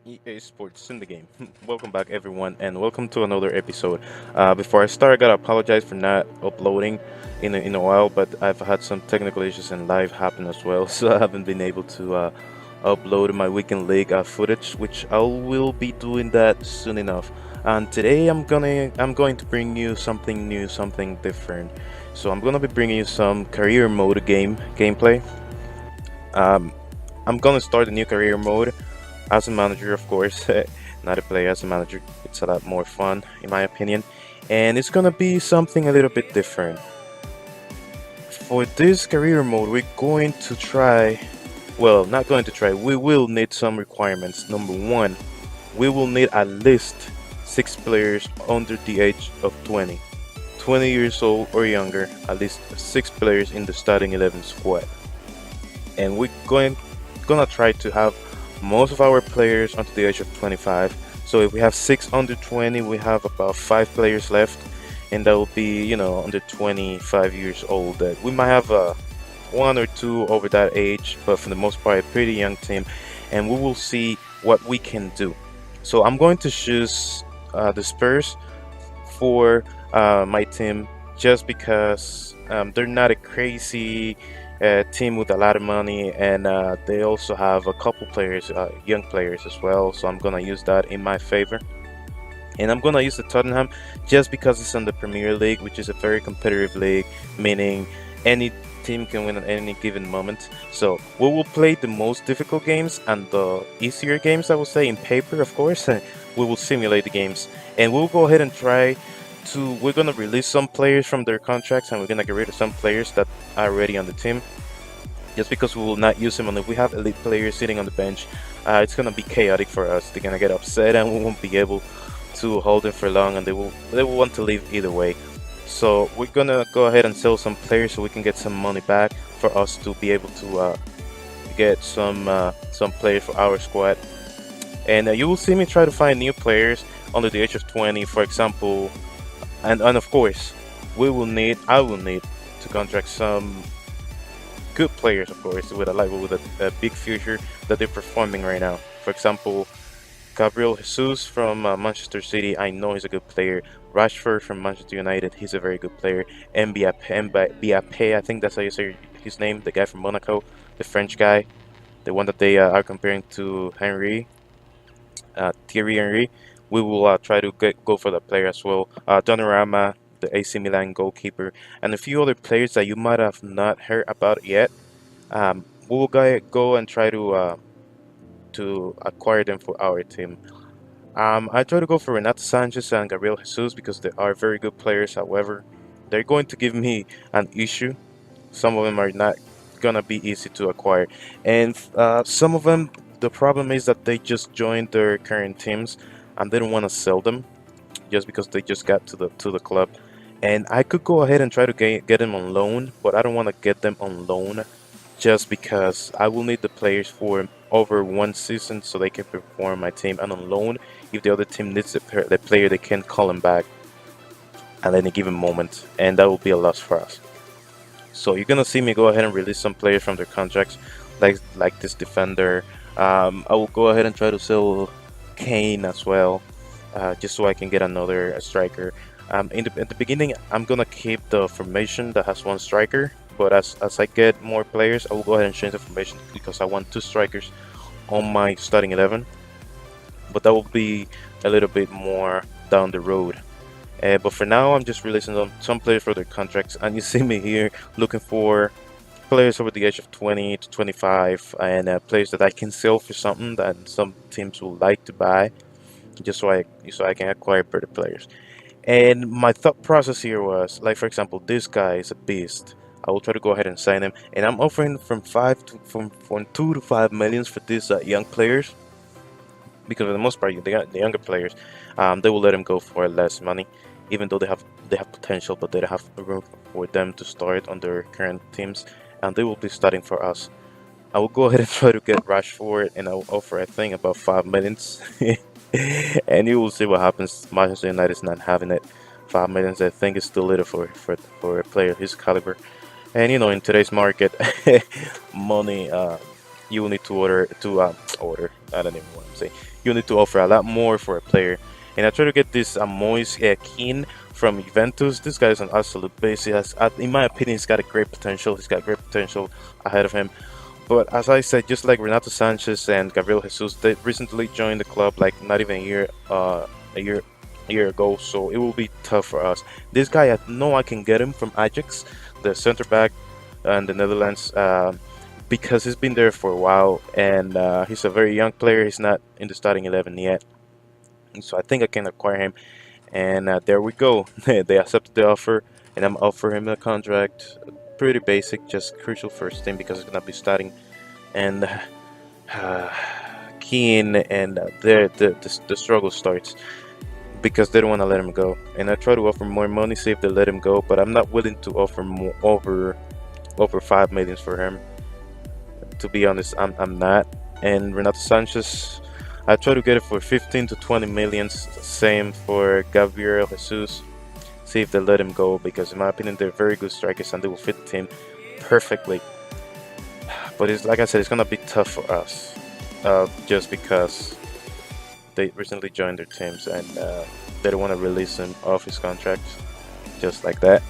EA Sports in the game. Welcome back, everyone, and welcome to another episode. Before I start, I gotta apologize for not uploading in a while, but I've had some technical issues and life happen as well, so I haven't been able to upload my weekend league footage, which I will be doing that soon enough. And today I'm going to bring you something new, something different. So I'm gonna be bringing you some career mode gameplay. Um, I'm gonna start a new career mode as a manager, of course, not a player as a manager. It's a lot more fun, in my opinion, and it's gonna be something a little bit different. For this career mode, we're going to try. Well, not going to try. We will need some requirements. Number one, we will need at least 6 players under the age of 20. 20 years old or younger, at least 6 players in the starting 11 squad. And we're gonna try to have most of our players under the age of 25. So if we have 6 under 20, we have about 5 players left, and that will be under 25 years old. That we might have one or two over that age, but for the most part, a pretty young team, and we will see what we can do. So I'm going to choose the Spurs for my team just because they're not a crazy team with a lot of money, and they also have a couple players, young players as well. So I'm gonna use that in my favor, and I'm gonna use the Tottenham just because it's in the Premier League, which is a very competitive league, meaning any team can win at any given moment. So we will play the most difficult games and the easier games, I will say, in paper, of course. We will simulate the games, and we'll go ahead and try to. We're gonna release some players from their contracts, and we're gonna get rid of some players that are already on the team, just because we will not use them. And if we have elite players sitting on the bench, it's gonna be chaotic for us. They're gonna get upset, and we won't be able to hold them for long, and they will want to leave either way. So we're gonna go ahead and sell some players so we can get some money back for us to be able to get some players for our squad. And you will see me try to find new players under the age of 20, for example. And of course, I will need to contract some good players, of course, with a big future that they're performing right now. For example, Gabriel Jesus from Manchester City, I know he's a good player. Rashford from Manchester United, he's a very good player. Mbappe, I think that's how you say his name, the guy from Monaco, the French guy, the one that they are comparing to Thierry Henry. We will try to go for that player as well. Donnarumma, the AC Milan goalkeeper, and a few other players that you might have not heard about yet. We will go and try to acquire them for our team. I try to go for Renato Sanchez and Gabriel Jesus because they are very good players. However, they're going to give me an issue. Some of them are not gonna be easy to acquire, and some of them, the problem is that they just joined their current teams and they don't want to sell them just because they just got to the club. And I could go ahead and try to get them on loan, but I don't want to get them on loan just because I will need the players for over one season so they can perform my team. And on loan, if the other team needs the player, they can call him back at any given moment, and that will be a loss for us. So you're gonna see me go ahead and release some players from their contracts, like this defender. I will go ahead and try to sell Kane as well, just so I can get another striker. At the beginning, I'm gonna keep the formation that has one striker, but as I get more players, I will go ahead and change the formation because I want 2 strikers on my starting 11. But that will be a little bit more down the road. But for now, I'm just releasing some players for their contracts, and you see me here looking for players over the age of 20 to 25, and players that I can sell for something that some teams will like to buy, just so I can acquire better players. And my thought process here was, like, for example, this guy is a beast. I will try to go ahead and sign him, and I'm offering from 2 to 5 millions for these young players, because for the most part, the younger players, they will let them go for less money, even though they have potential, but they don't have room for them to start on their current teams, and they will be starting for us. I will go ahead and try to get Rashford, and I will offer, I think, about 5 millions, and you will see what happens. Manchester United is not having it. 5 millions, I think, is still little for a player of his caliber. And in today's market, money you will need to order. I don't even know what I'm saying. You need to offer a lot more for a player. And I try to get this Moise Kean from Juventus. This guy is an absolute beast. He has, in my opinion, he's got a great potential. He's got great potential ahead of him. But as I said, just like Renato Sanchez and Gabriel Jesus, they recently joined the club like not even a year, a year ago. So it will be tough for us. This guy, I know I can get him from Ajax, the center back, in the Netherlands, because he's been there for a while and he's a very young player. He's not in the starting 11 yet, and so I think I can acquire him. And there we go. They accepted the offer, and I'm offering him a contract. Pretty basic, just crucial first team because it's gonna be starting. And Keane and the struggle starts because they don't want to let him go. And I try to offer more money, see if they let him go, but I'm not willing to offer more over 5 million for him. To be honest, I'm not. And Renato Sanchez, I try to get it for 15 to 20 millions. Same for Gabriel Jesus. See if they let him go because, in my opinion, they're very good strikers and they will fit the team perfectly. But it's like I said, it's gonna be tough for us, just because they recently joined their teams and they don't want to release him off his contract just like that.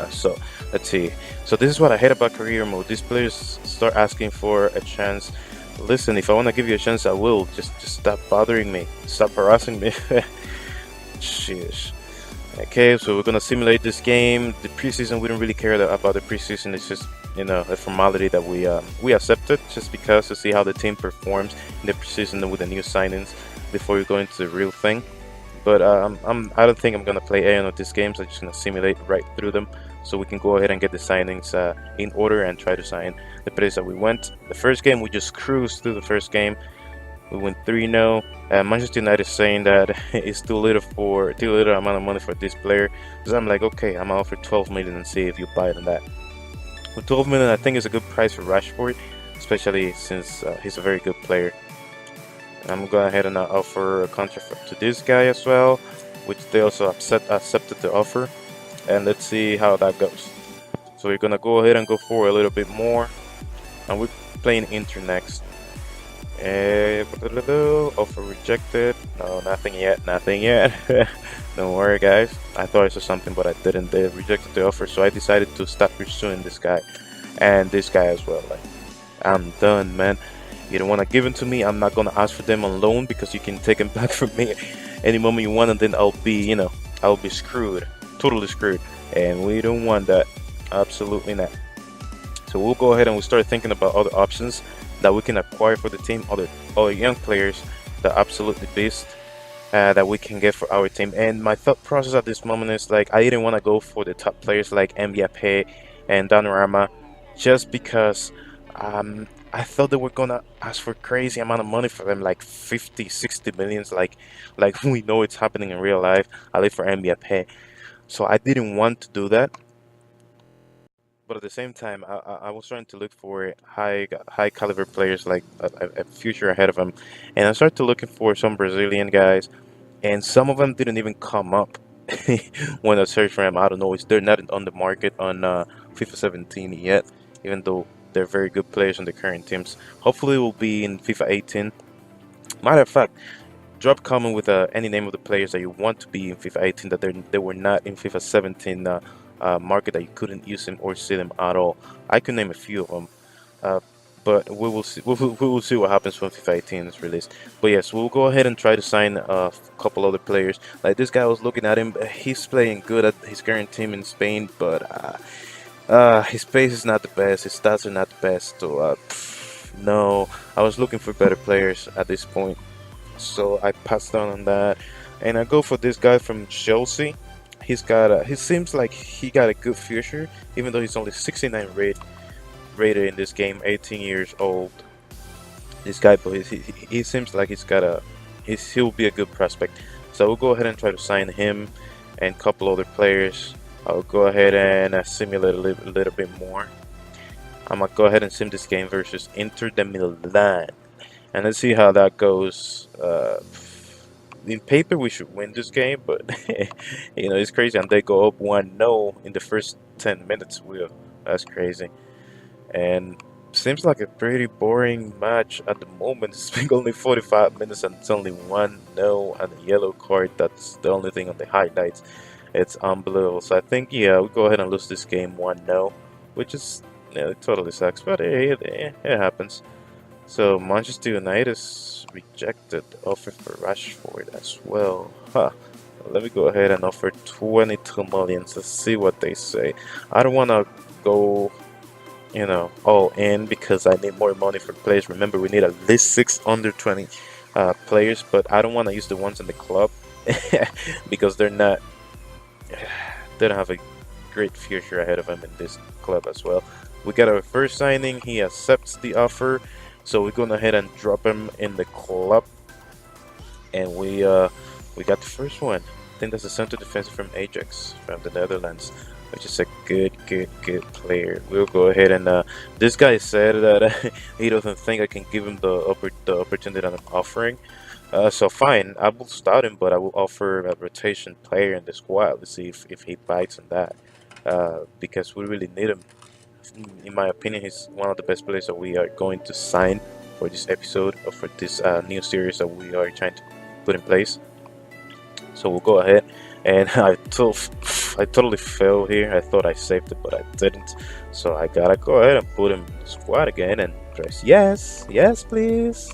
So let's see. So this is what I hate about career mode. These players start asking for a chance. Listen, if I want to give you a chance, I will. Just stop bothering me. Stop harassing me. Sheesh. Okay, so we're gonna simulate this game. The preseason, we don't really care about the preseason. It's just a formality that we accepted just because to see how the team performs in the preseason with the new signings before we go into the real thing. But I don't think I'm gonna play any of these games. I'm just gonna simulate right through them, so we can go ahead and get the signings in order and try to sign the players that we went. The first game we just cruised through the first game. We went 3-0. Manchester United is saying that it's too little amount of money for this player. So I'm like, okay, I'm gonna offer 12 million and see if you buy it on that. With 12 million, I think it's a good price for Rashford, especially since he's a very good player. I'm gonna go ahead and offer a contract to this guy as well, which they also accepted the offer. And let's see how that goes. So we're gonna go ahead and go for a little bit more, and we're playing Inter next. Offer rejected. No, nothing yet. Nothing yet. Don't worry, guys. I thought I saw something, but I didn't. They rejected the offer, so I decided to stop pursuing this guy and this guy as well. Like, I'm done, man. You don't want to give it to me. I'm not gonna ask for them on loan because you can take them back from me any moment you want, and then I'll be screwed, totally screwed, and we don't want that. Absolutely not. So we'll go ahead and we'll start thinking about other options that we can acquire for the team, other young players that absolutely beast that we can get for our team. And my thought process at this moment is like I didn't want to go for the top players like Mbappe and Donnarumma just because I thought they were gonna ask for crazy amount of money for them, like 50, 60 millions, like we know it's happening in real life. I live for Mbappe, so I didn't want to do that. But at the same time, I was trying to look for high caliber players like a future ahead of them, and I started to looking for some Brazilian guys, and some of them didn't even come up when I searched for them. I don't know, they're not on the market on FIFA 17 yet, even though they're very good players on the current teams. Hopefully, it will be in FIFA 18. Matter of fact, drop comment with any name of the players that you want to be in FIFA 18 that they were not in FIFA 17 market, that you couldn't use them or see them at all. I could name a few of them, uh, but we will see. We will see what happens when FIFA 18 is released. But yes, we'll go ahead and try to sign a couple other players. Like this guy, I was looking at him. He's playing good at his current team in Spain, but his pace is not the best. His stats are not the best. So no, I was looking for better players at this point. So I passed on that, and I go for this guy from Chelsea. He seems like he got a good future, even though he's only 69 rated in this game, 18 years old. This guy, but he seems like he'll be a good prospect. So we'll go ahead and try to sign him and a couple other players. I'll go ahead and simulate a little bit more. I'm gonna go ahead and sim this game versus Inter de Milan, and let's see how that goes. In paper, we should win this game, but it's crazy. And they go up 1-0 in the first 10 minutes. That's crazy. And Seems like a pretty boring match at the moment. It's been only 45 minutes and it's only 1 no and a yellow card. That's the only thing on the highlights. It's unbelievable. So I think, yeah, we go ahead and lose this game 1 no, which is, yeah, it totally sucks, but it happens. So Manchester United has rejected offer for Rashford as well. Huh. Let me go ahead and offer 22 million to see what they say. I don't want to go, all in because I need more money for players. Remember, we need at least 6 under 20 players, but I don't want to use the ones in the club because they don't have a great future ahead of them in this club as well. We got our first signing. He accepts the offer, so we're going ahead and drop him in the club, and we got the first one. I think that's a center defensive from Ajax from the Netherlands, which is a good player. We'll go ahead and this guy said that he doesn't think I can give him the opportunity that I'm offering. So fine, I will start him, but I will offer a rotation player in the squad. Let's see if he bites on that. Because we really need him. In my opinion, he's one of the best players that we are going to sign for this episode or for this new series that we are trying to put in place. So we'll go ahead, and I totally failed here. I thought I saved it, but I didn't. So I gotta go ahead and put him in the squad again and press yes, yes, please.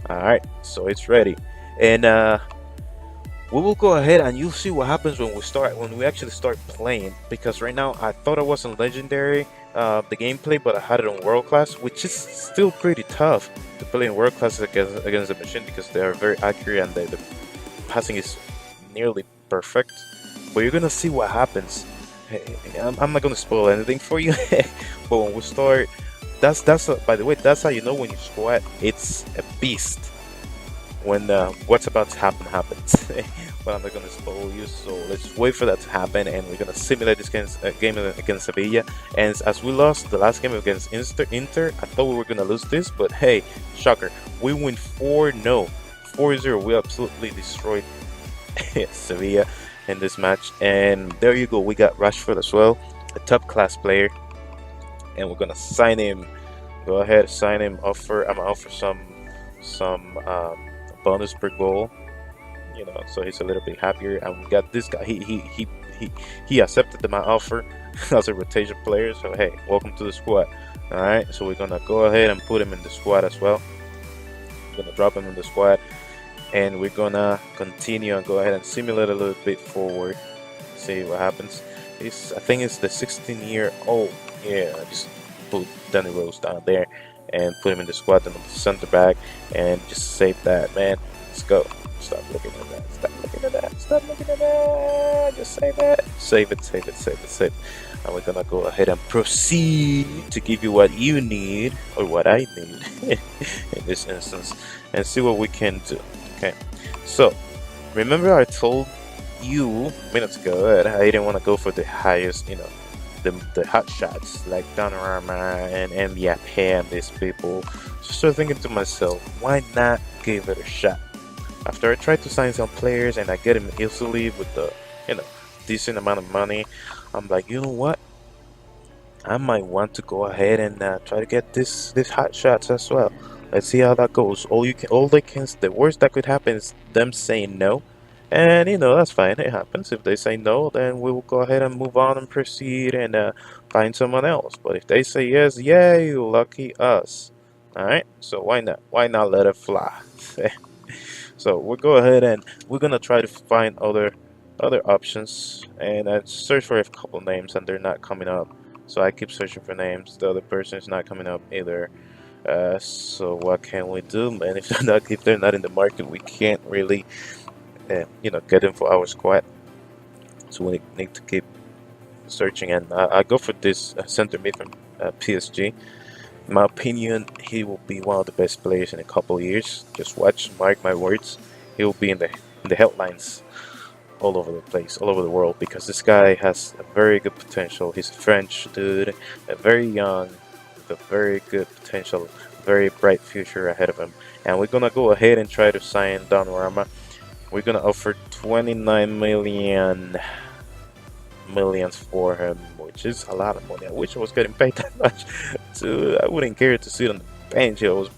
All right, so it's ready, and we will go ahead and you'll see what happens when we actually start playing. Because right now I thought I wasn't legendary, the gameplay, but I had it on world class, which is still pretty tough to play in world class against the machine because they are very accurate and the passing is nearly perfect. But you're gonna see what happens. I'm not gonna spoil anything for you, but when we start, by the way, that's how you know when you squat. It's a beast. When what's about to happen happens. But I'm not gonna spoil you, so let's wait for that to happen, and we're gonna simulate this game against Sevilla. And as we lost the last game against Inter, I thought we were gonna lose this, but hey, shocker, we win 4-0, 4-0. We absolutely destroyed Sevilla in this match, and there you go. We got Rashford as well, a top class player, and we're gonna sign him. Go ahead, sign him. I'm gonna offer some bonus per goal, so he's a little bit happier. And we got this guy. He accepted my offer as a rotation player. So hey, welcome to the squad. All right, so we're gonna go ahead and put him in the squad as well. We're gonna drop him in the squad, and we're gonna continue and go ahead and simulate a little bit forward. See what happens. I think it's the 16-year-old. Yeah, I just put Danny Rose down there and put him in the squad and on the center back, and just save that, man. Let's go. Stop looking at that. Stop looking at that. Stop looking at that. Just save that. Save it. And we're gonna go ahead and proceed to give you what you need, or what I need in this instance, and see what we can do. Okay. So remember I told you minutes ago that I didn't want to go for the highest, the hot shots like Donnarumma and Mbappe and these people. So I started thinking to myself, why not give it a shot? After I tried to sign some players and I get them easily with the decent amount of money, I'm like, you know what? I might want to go ahead and try to get this hot shots as well. Let's see how that goes. The worst that could happen is them saying no. And that's fine. It happens. If they say no, then we will go ahead and move on and proceed and find someone else. But if they say yes, yay, lucky us. Alright? So why not? Why not let it fly? So we'll go ahead and we're gonna try to find other options, and I search for a couple names and they're not coming up. So I keep searching for names. The other person is not coming up either. So what can we do, man? If they're not in the market, we can't really get them for our squad. So we need to keep searching, and I go for this center mid from PSG. In my opinion, he will be one of the best players in a couple of years. Just watch, mark my words. He will be in the headlines all over the place, all over the world, because this guy has a very good potential. He's a French dude, very young, with a very good potential, very bright future ahead of him. And we're gonna go ahead and try to sign Donnarumma. We're gonna offer 29 millions for him, which is a lot of money. I wish I was getting paid that much. I wouldn't care to sit on the bench. I was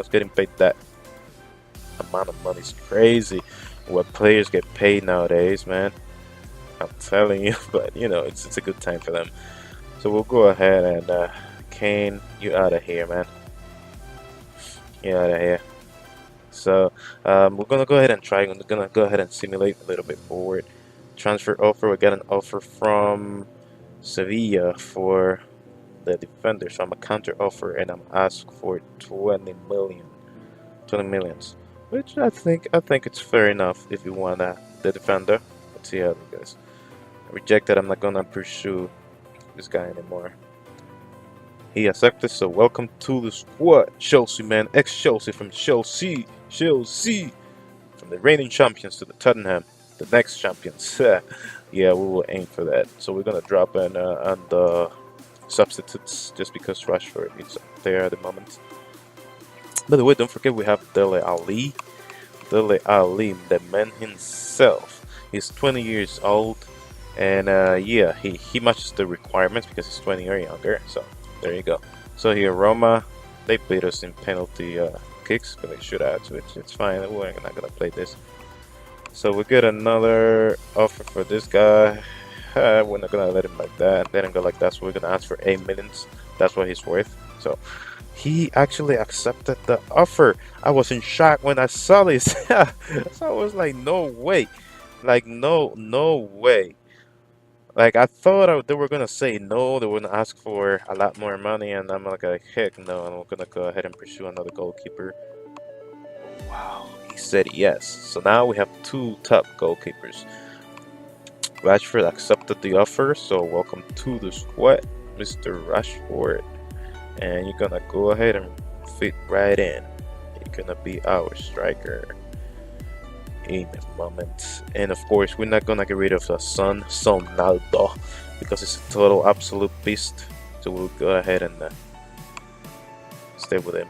getting paid that amount of money. It's crazy what players get paid nowadays, man. I'm telling you, but it's a good time for them. So we'll go ahead and Kane, you out of here, man. You out of here. So we're gonna go ahead and try. I'm gonna go ahead and simulate a little bit forward. Transfer offer. We got an offer from Sevilla for the defender. So I'm a counter offer, and I'm asked for 20 millions, which I think it's fair enough if you want the defender. Let's see how it goes. Rejected. I'm not gonna pursue this guy anymore. He accepted, so welcome to the squad, Chelsea, man. Ex-Chelsea from Chelsea, from the reigning champions to the Tottenham, the next champions. Yeah, we will aim for that. So we're gonna drop in on the substitutes just because Rashford is up there at the moment. By the way, don't forget we have Dele Ali, the man himself. He's 20 years old, and yeah, he matches the requirements because he's 20 or younger. So there you go. So here, Roma, they beat us in penalty kicks, but they should have, which it's fine. We're not gonna play this. So we get another offer for this guy. We're not gonna let him like that. Let him go like that. So we're gonna ask for 8 millions. That's what he's worth. So he actually accepted the offer. I was in shock when I saw this. So I was like, no way, like no way. Like I thought they were gonna say no, they were gonna ask for a lot more money, and I'm like, heck no, I'm gonna go ahead and pursue another goalkeeper. Wow, he said yes. So now we have 2 top goalkeepers. Rashford accepted the offer, so welcome to the squad, Mr. Rashford. And you're gonna go ahead and fit right in. You're gonna be our striker in a moment. And of course, we're not gonna get rid of the son Sonaldo because it's a total absolute beast. So we'll go ahead and stay with him.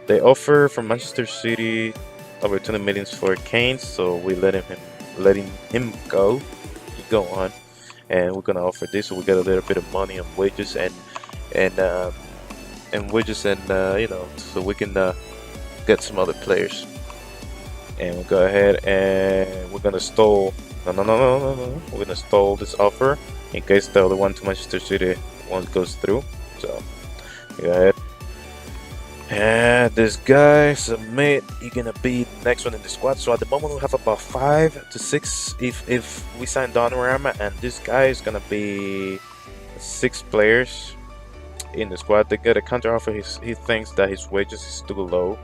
They offer from Manchester City over 20 millions for Kane, so we letting him go. Go on, and we're gonna offer this, so we get a little bit of money on wages and wages, and so we can get some other players. And we'll go ahead and we're gonna stall. No. We're gonna stall this offer in case the other one to Manchester City one goes through. So go ahead. And this guy submit. You're gonna be the next one in the squad. So at the moment we have about 5 to 6 if we sign Donnarumma, and this guy is gonna be 6 players in the squad. They get a counter offer. He thinks that his wages is too low.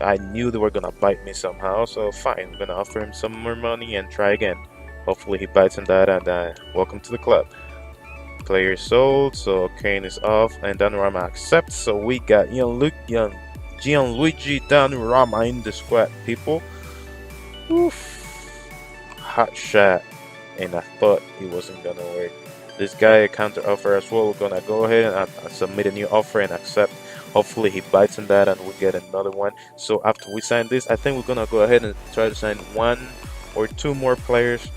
I knew they were gonna bite me somehow, so fine. I'm gonna offer him some more money and try again. Hopefully he bites on that, and welcome to the club. Player sold, so Kane is off, and Donnarumma accepts. So we got Gianluigi Donnarumma in the squad, people. Oof. Hot shot, and I thought it wasn't gonna work. This guy a counter offer as well. We're gonna go ahead and submit a new offer and accept. Hopefully he bites on that and we get another one. So after we sign this, I think we're gonna go ahead and try to sign 1 or 2 more players,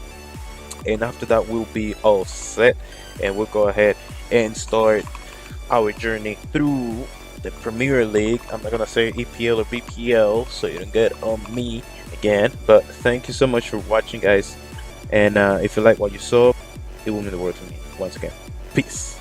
and after that we'll be all set, and we'll go ahead and start our journey through the Premier League. I'm not gonna say EPL or BPL, so you don't get on me again, but thank you so much for watching, guys, and if you like what you saw, it will mean the world to me. Once again, peace.